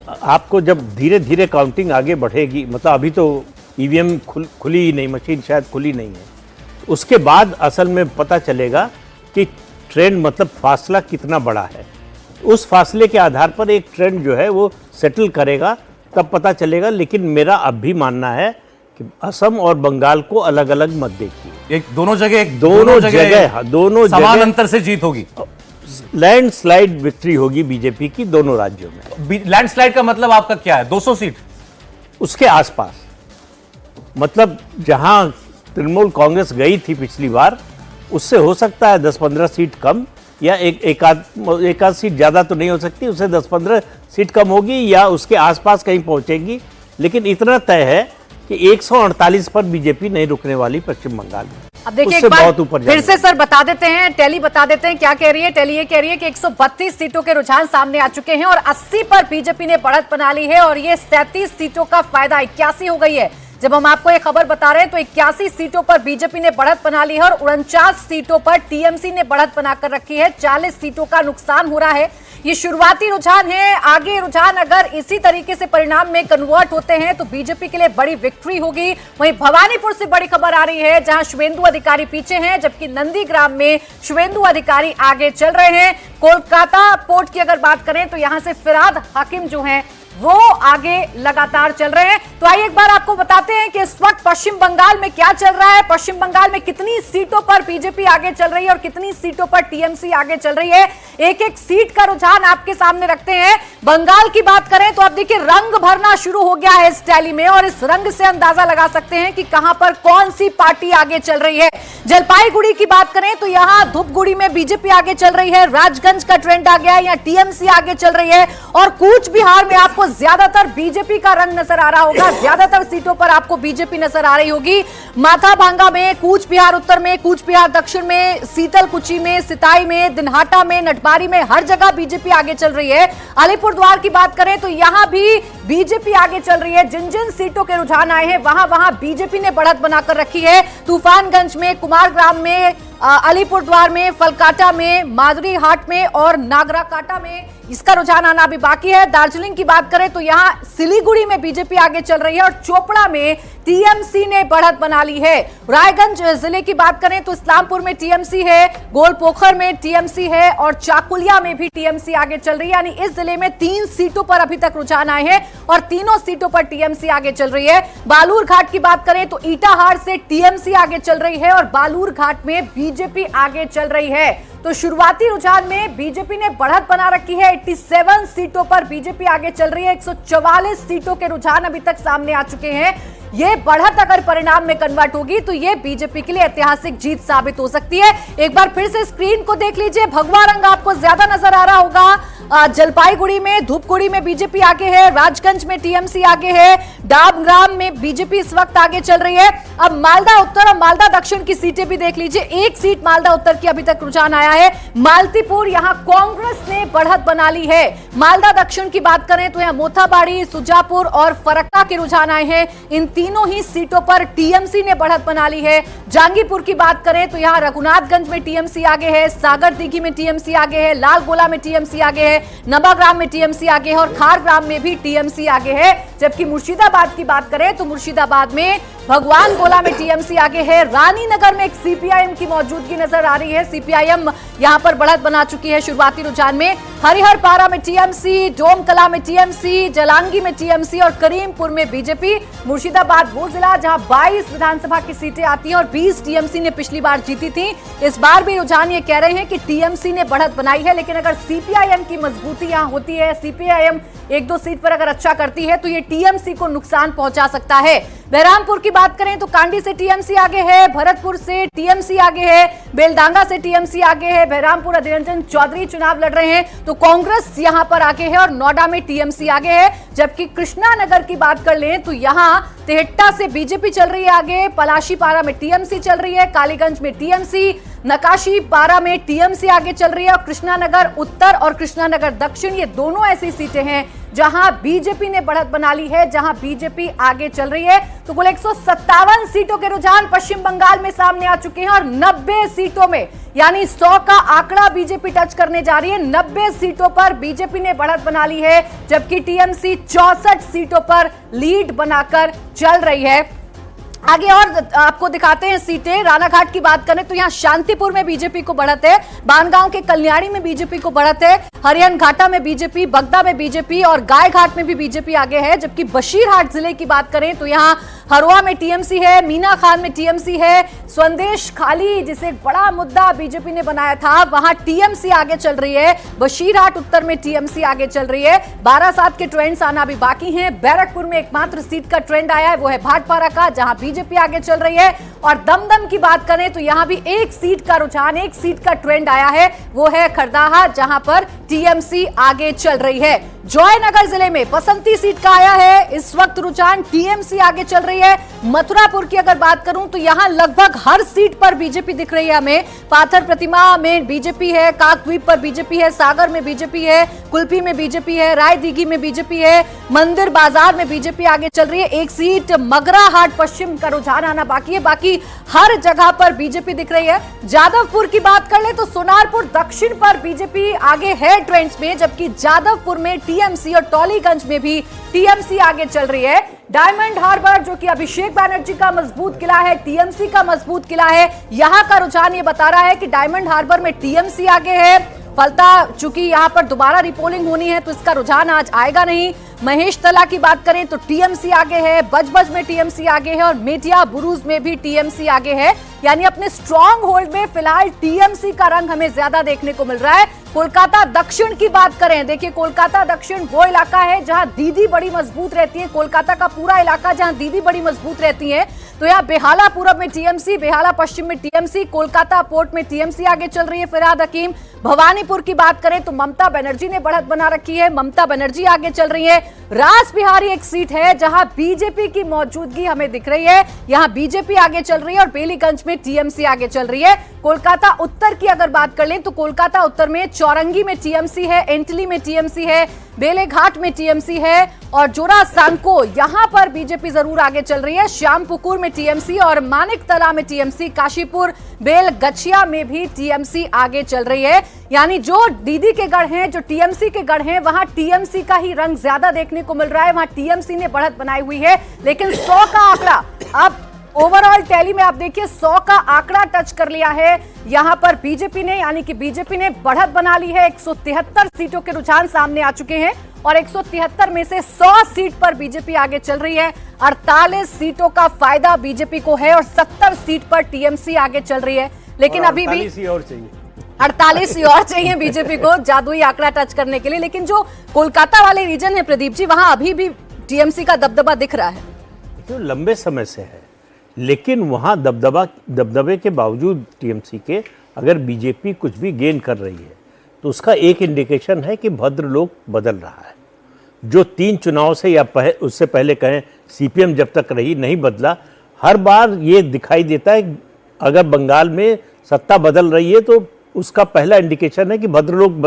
आपको जब धीरे धीरे काउंटिंग आगे बढ़ेगी, मतलब अभी तो ईवीएम खुली ही नहीं, मशीन शायद खुली नहीं है, उसके बाद असल में पता चलेगा कि ट्रेंड मतलब फासला कितना बड़ा है। उस फासले के आधार पर एक ट्रेंड जो है वो सेटल करेगा, तब पता चलेगा। लेकिन मेरा अब भी मानना है कि असम और बंगाल को अलग अलग मत देखिए, दोनों जगह समान अंतर से जीत होगी। लैंडस्लाइड विक्ट्री होगी बीजेपी की दोनों राज्यों में। लैंडस्लाइड का मतलब आपका क्या है? 200 सीट उसके आसपास, मतलब जहां तृणमूल कांग्रेस गई थी पिछली बार, उससे हो सकता है 10-15 सीट कम, या एक आध सीट ज्यादा तो नहीं हो सकती, उससे 10-15 सीट कम होगी या उसके आसपास कहीं पहुंचेगी। लेकिन इतना तय है कि 148 पर बीजेपी नहीं रुकने वाली पश्चिम बंगाल में। अब देखिए एक बार फिर से सर बता देते हैं, टेली बता देते हैं क्या कह रही है। टेली ये कह रही है कि 132 सीटों के रुझान सामने आ चुके हैं और 80 पर बीजेपी ने बढ़त बना ली है और ये 37 सीटों का फायदा 81 हो गई है। जब हम आपको ये खबर बता रहे हैं तो 81 सीटों पर बीजेपी ने बढ़त बना ली है और 49 सीटों पर टीएमसी ने बढ़त बनाकर रखी है। 40 सीटों का नुकसान हो रहा है। ये शुरुआती रुझान है, आगे रुझान अगर इसी तरीके से परिणाम में कन्वर्ट होते हैं तो बीजेपी के लिए बड़ी विक्ट्री होगी। वहीं भवानीपुर से बड़ी खबर आ रही है जहां शुभेंदु अधिकारी पीछे हैं, जबकि नंदीग्राम में शुभेंदु अधिकारी आगे चल रहे हैं। कोलकाता पोर्ट की अगर बात करें तो यहां से फिराद हाकिम जो हैं वो आगे लगातार चल रहे हैं। तो आइए एक बार आपको बताते हैं कि इस वक्त पश्चिम बंगाल में क्या चल रहा है, पश्चिम बंगाल में कितनी सीटों पर बीजेपी आगे चल रही है और कितनी सीटों पर टीएमसी आगे चल रही है। एक एक सीट का रुझान आपके सामने रखते हैं। बंगाल की बात करें तो अब देखिए रंग भरना शुरू हो गया है इस टैली में और इस रंग से अंदाजा लगा सकते हैं कि कहां पर कौन सी पार्टी आगे चल रही है। जलपाईगुड़ी की बात करें तो यहां धूपगुड़ी में बीजेपी आगे चल रही है, राजगंज का ट्रेंड आ गया है, यहाँ टीएमसी आगे चल रही है और कूच बिहार में आपको ज्यादातर बीजेपी का रंग नजर आ रहा होगा। ज्यादातर सीटों पर आपको बीजेपी नजर आ रही होगी। माथाभांगा में, कूच बिहार उत्तर में, कूच बिहार दक्षिण में, सीतलकुची में, सिताई में, दिनहाटा में, नटबारी में, हर जगह बीजेपी आगे चल रही है। अलीपुरद्वार की बात करें तो यहां भी बीजेपी आगे चल रही है। जिन जिन सीटों के रुझान आए हैं वहां वहां बीजेपी ने बढ़त बनाकर रखी है। तूफानगंज में, कुमारग्राम में, अलीपुरद्वार में, फलकाटा में, मादुरी हाट में और नागराकाटा में इसका रुझान आना भी बाकी है। दार्जिलिंग की बात करें तो यहां सिलीगुड़ी में बीजेपी आगे चल रही है और चोपड़ा में टीएमसी ने बढ़त बना ली है। रायगंज जिले की बात करें तो इस्लामपुर में टीएमसी है, गोलपोखर में टीएमसी है और चाकुलिया में भी टीएमसी आगे चल रही है। यानी इस जिले में 3 सीटों पर अभी तक रुझान आए हैं और तीनों सीटों पर टीएमसी आगे चल रही है। बालूर घाट की बात करें तो ईटाहार से टीएमसी आगे चल रही है और बालूर घाट में बीजेपी आगे चल रही है। तो शुरुआती रुझान में बीजेपी ने बढ़त बना रखी है। 87 सीटों पर बीजेपी आगे चल रही है। 144 सीटों के रुझान अभी तक सामने आ चुके हैं। ये बढ़त अगर परिणाम में कन्वर्ट होगी तो ये बीजेपी के लिए ऐतिहासिक जीत साबित हो सकती है। एक बार फिर से स्क्रीन को देख लीजिए, भगवा रंग आपको ज्यादा नजर आ रहा होगा। जलपाईगुड़ी में, धूपगुड़ी में बीजेपी आगे है, राजगंज में टीएमसी आगे है, डाबग्राम में बीजेपी इस वक्त आगे चल रही है। अब मालदा उत्तर और मालदा दक्षिण की सीटें भी देख लीजिए। एक सीट मालदा उत्तर की अभी तक रुझान आया है, मालतीपुर, यहां कांग्रेस ने बढ़त बना ली है। मालदा दक्षिण की बात करें तो यहां मोथाबाड़ी, सुजापुर और फरक्का के रुझान आए हैं। इन तीनों ही सीटों पर टीएमसी ने बढ़त बना ली है। जांगीपुर की बात करें तो यहां रघुनाथगंज में टीएमसी आगे है, सागर दिघी में टीएमसी आगे है, लालगोला में टीएमसी आगे है, नवाग्राम में टीएमसी आगे है और खारग्राम में भी टीएमसी आगे है। जबकि मुर्शिदाबाद की बात करें तो मुर्शिदाबाद में भगवान गोला में टीएमसी आगे है। रानीनगर में एक सीपीआईएम की मौजूदगी नजर आ रही है, सीपीआईएम यहां पर बढ़त बना चुकी है शुरुआती रुझान में। हरिहरपारा में टीएमसी, डोमकला में टीएमसी, जलांगी में टीएमसी और करीमपुर में बीजेपी। मुर्शिदाबाद वो जिला जहां 22 विधानसभा की सीटें आती हैं और 20 टीएमसी ने पिछली बार जीती थी। इस बार भी रुझान ये कह रहे हैं कि टीएमसी ने बढ़त बनाई है, लेकिन अगर सीपीआईएम की मजबूती यहां होती है, सीपीआईएम 1-2 सीट पर अगर अच्छा करती है तो ये टीएमसी को नुकसान पहुंचा सकता है। बहरामपुर की बात करें तो कांडी से टीएमसी आगे है, भरतपुर से टीएमसी आगे है, बेलडांगा से टीएमसी आगे है। बहरामपुर अधीर रंजन चौधरी चुनाव लड़ रहे हैं तो कांग्रेस यहां पर आगे है और नोएडा में टीएमसी आगे है। जबकि कृष्णानगर की बात कर लें तो यहां तेहट्टा से बीजेपी चल रही है आगे, पलाशीपारा में टीएमसी चल रही है, कालीगंज में टीएमसी, नकाशीपारा में टीएमसी आगे चल रही है और कृष्णानगर उत्तर और कृष्णानगर दक्षिण ये दोनों ऐसी सीटें हैं जहां बीजेपी ने बढ़त बना ली है, जहां बीजेपी आगे चल रही है। तो कुल 157 सीटों के रुझान पश्चिम बंगाल में सामने आ चुके हैं और 90 सीटों में यानी 100 का आंकड़ा बीजेपी टच करने जा रही है। 90 सीटों पर बीजेपी ने बढ़त बना ली है, जबकि टीएमसी 64 सीटों पर लीड बनाकर चल रही है। आगे और आपको दिखाते हैं सीटें। रानाघाट की बात करें तो यहां शांतिपुर में बीजेपी को बढ़त है, बानगांव के कल्याणी में बीजेपी को बढ़त है, हरियाण घाटा में बीजेपी, बगदा में बीजेपी और गायघाट में भी बीजेपी आगे है। जबकि बशीरहाट जिले की बात करें तो यहां हरोआ में टीएमसी है, मीना खान में टीएमसी है, संदेश खाली जिसे बड़ा मुद्दा बीजेपी ने बनाया था वहां टीएमसी आगे चल रही है। बशीरहाट उत्तर में टीएमसी आगे चल रही है। 12/7 के ट्रेंड्स आना भी बाकी हैं। बैरकपुर में एकमात्र सीट का ट्रेंड आया है, वो है भाटपारा का, जहां बीजेपी आगे चल रही है। और दमदम की बात करें तो यहां भी एक सीट का रुझान, एक सीट का ट्रेंड आया है, वो है खरदाहा, जहां पर टीएमसी आगे चल रही है। जयनगर जिले में बसंती सीट का आया है, इस वक्त रुझान टीएमसी आगे चल रही है। मथुरापुर की अगर बात करूं तो यहां लगभग हर सीट पर बीजेपी दिख रही है हमें। पाथर प्रतिमा में बीजेपी है, काकद्वीप पर बीजेपी है, सागर में बीजेपी है, कुल्फी में बीजेपी है, रायदीघी में बीजेपी है, मंदिर बाजार में बीजेपी आगे चल रही है। एक सीट मगराहाट पश्चिम का रुझान आना बाकी है, बाकी हर जगह पर बीजेपी दिख रही है। जादवपुर की बात कर ले तो सोनारपुर दक्षिण पर बीजेपी आगे है ट्रेंड्स में, जबकि जादवपुर में टीएमसी और टॉलीगंज में भी टीएमसी आगे चल रही है। डायमंड हार्बर जो कि अभिषेक बैनर्जी का मजबूत किला है, टीएमसी का मजबूत किला है, यहां का रुझान ये बता रहा है कि डायमंड हार्बर में टीएमसी आगे है। फलता चूंकि यहां पर दोबारा रिपोलिंग होनी है तो इसका रुझान आज आएगा नहीं। महेश तला की बात करें तो टीएमसी आगे है, बजबज में टीएमसी आगे है और मेटिया बुरुज में भी टीएमसी आगे है। यानी अपने स्ट्रॉन्ग होल्ड में फिलहाल टीएमसी का रंग हमें ज्यादा देखने को मिल रहा है। कोलकाता दक्षिण की बात करें, देखिए कोलकाता दक्षिण वो इलाका है जहां दीदी बड़ी मजबूत रहती है, कोलकाता का पूरा इलाका जहां दीदी बड़ी मजबूत रहती है। तो यहाँ बेहाला पूरब में टीएमसी, बेहाला पश्चिम में टीएमसी, कोलकाता पोर्ट में टीएमसी आगे चल रही है फिरहाद हकीम। भवानीपुर की बात करें तो ममता बनर्जी ने बढ़त बना रखी है, ममता बनर्जी आगे चल रही है। रास बिहारी एक सीट है जहां बीजेपी की मौजूदगी हमें दिख रही है, यहां बीजेपी आगे चल रही है और बेलीगंज में टीएमसी आगे चल रही है। कोलकाता उत्तर की अगर बात कर लें तो कोलकाता उत्तर में चौरंगी में टीएमसी है, एंटली में टीएमसी है, बेलेघाट में टीएमसी है और जोरा सांको यहां पर बीजेपी जरूर आगे चल रही है। श्यामपुकुर में टीएमसी और मानिकतला में टीएमसी, काशीपुर बेलगछिया में भी टीएमसी आगे चल रही है। यानी जो दीदी के गढ़ हैं, जो टीएमसी के गढ़ हैं, वहां टीएमसी का ही रंग ज्यादा देखने को मिल रहा है, वहां टीएमसी ने बढ़त बनाई हुई है। लेकिन 100 का आंकड़ा अब ओवरऑल टैली में आप देखिए 100 का आंकड़ा टच कर लिया है यहां पर बीजेपी ने, यानी कि बीजेपी ने बढ़त बना ली है। 173 सीटों के रुझान सामने आ चुके हैं और 173 में से 100 सीट पर बीजेपी आगे चल रही है। 48 सीटों का फायदा बीजेपी को है और 70 सीट पर टीएमसी आगे चल रही है। लेकिन अभी भी 48 और चाहिए, 48 और चाहिए बीजेपी को जादुई आंकड़ा टच करने के लिए। लेकिन जो कोलकाता वाले रीजन है प्रदीप जी, वहां अभी भी टीएमसी का दबदबा दिख रहा है, जो लंबे समय से है। लेकिन वहाँ दबदबे के बावजूद टीएमसी के अगर बीजेपी कुछ भी गेन कर रही है तो उसका एक इंडिकेशन है कि भद्रलोक बदल रहा है। जो 3 चुनाव से या उससे पहले कहें सीपीएम जब तक रही नहीं बदला, हर बार ये दिखाई देता है अगर बंगाल में सत्ता बदल रही है तो उसका पहला इंडिकेशन है कि भद्रलोक बदल